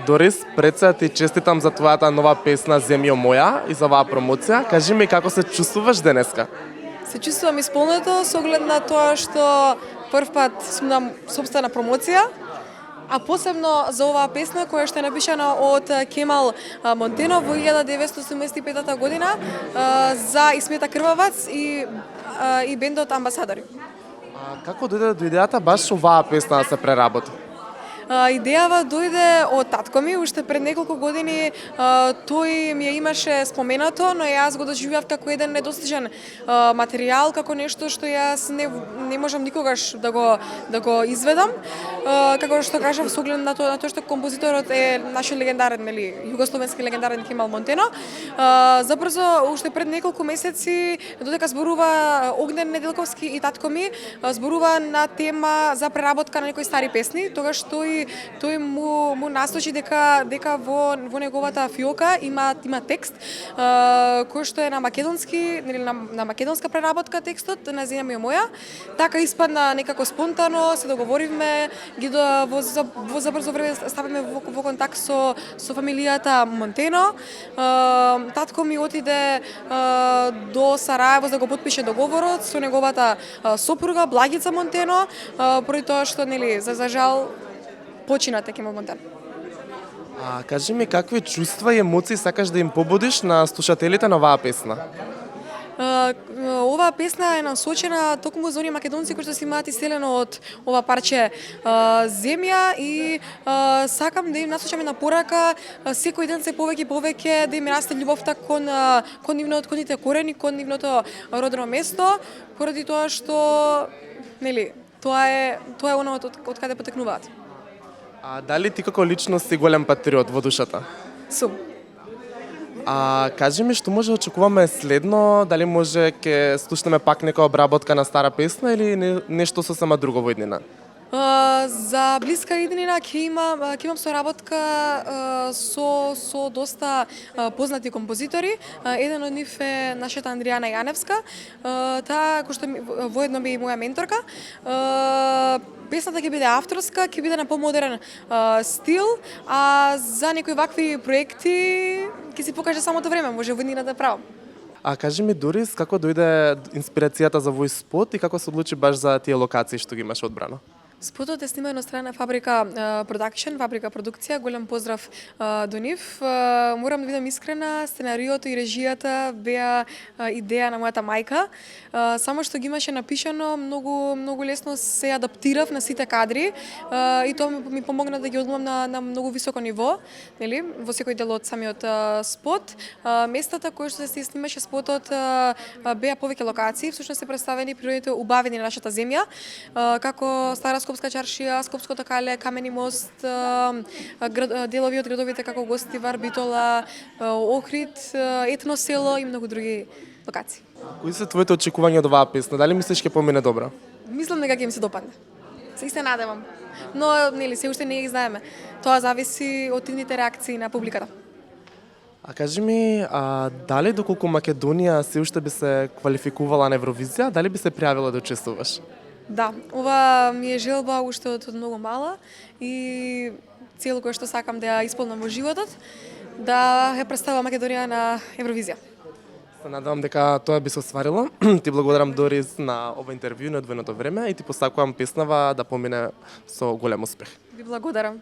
Дорис, пред се ти честитам за твојата нова песна Земјо моја и за оваа промоција. Кажи ми како се чувствуваш денеска? Се чувствувам исполнето со оглед на тоа што прв пат сум собствена промоција, а посебно за оваа песна која што е напишана од Кемал Монтено во 1975 година за Исмета Крвавац и бендот Амбасадори. Како дојде до идејата баш оваа песна да се преработи? Идејава дојде од татко ми, уште пред неколку години тој ми ја имаше споменато, но јас го доживјав како еден недостижен материјал, како нешто што јас не можам никогаш да го изведам. Како што кажав, со оглед на тоа што композиторот е нашиот легендарен, југословенски легендарен Кемал Монтено. Забрзо, уште пред неколку месеци, додека зборува Огнен Неделковски и татко ми, зборува на тема за преработка на некои стари песни, тогаш тој му настои дека во неговата фиока има текст кој што е на македонски, на македонска преработка текстот на Земја моја. Така испадна некако спонтано, се договоривме, во забрзо време ставиме во контакт со фамилијата Монтено. Татко ми отиде до Сараево за да го потпише договорот со неговата сопруга Благица Монтено, поради тоа што за жал почина Кемал Монтено. Кажи ми какви чувства и емоции сакаш да им побудиш на слушателите на оваа песна? Оваа песна е насочена токму за оние македонци кои што си имаат иселено од ова парче земја и сакам да им насочам една порака секој ден се повеќе и повеќе да им расте љубовта кон нивните корени, кон нивното родено место, поради тоа што тоа е оно од каде потекнуваат. Дали ти како личност си голем патриот во душата? Сум. Кажи ми што може да очекуваме следно, дали може ќе слушнеме пак нека обработка на стара песна или нешто сосема друго во иднина? За блиска иднина ќе имам соработка со доста познати композитори. Еден од нив е нашата Андријана Јаневска, таа кој што воедно би и моја менторка. Песната ќе биде авторска, ќе биде на помодерен стил, а за некои вакви проекти ќе си покаже самото време, може во иднина да правам. Кажи ми, Дорис, како дојде инспирацијата за овој спот и како се одлучи баш за тие локации што ги имаш одбрано? Спотот е сниман од страна Фабрика Продакшн, Фабрика Продукција. Голем поздрав до нив. Морам да бидам искрена, сценариото и режијата беа идеја на мојата мајка. Само што ги имаше напишано, многу лесно се адаптирав на сите кадри и тоа ми помогна да ги одгледам на многу високо ниво, во секој дел од самиот спот. Местата кои што се снимаше спотот беа повеќе локации, всушност се представени природните убавини на нашата земја, како Стара Скопска чаршија, Скопското кале, Камени мост, делови од градовите како Гостивар, Битола, Охрид, Етно село и многу други локации. Кои се твоите очекувања од оваа песна? Дали мислиш ќе помине добро? Мислам дека ќе им се допадне. Се надевам. Но се уште не ги знаеме. Тоа зависи од нивните реакции на публиката. Кажи ми, дали доколку Македонија се уште би се квалификувала на Евровизија, дали би се пријавила да учествуваш? Да, ова ми е желба уште од многу мала и цел кој што сакам да ја исполнам во животот, да ја представам Македонија на Евровизија. Се надевам дека тоа би се остварило. Ти благодарам, Дорис, на ова интервју на одвоеното време и ти посакувам песнава да помине со голем успех. Ви благодарам.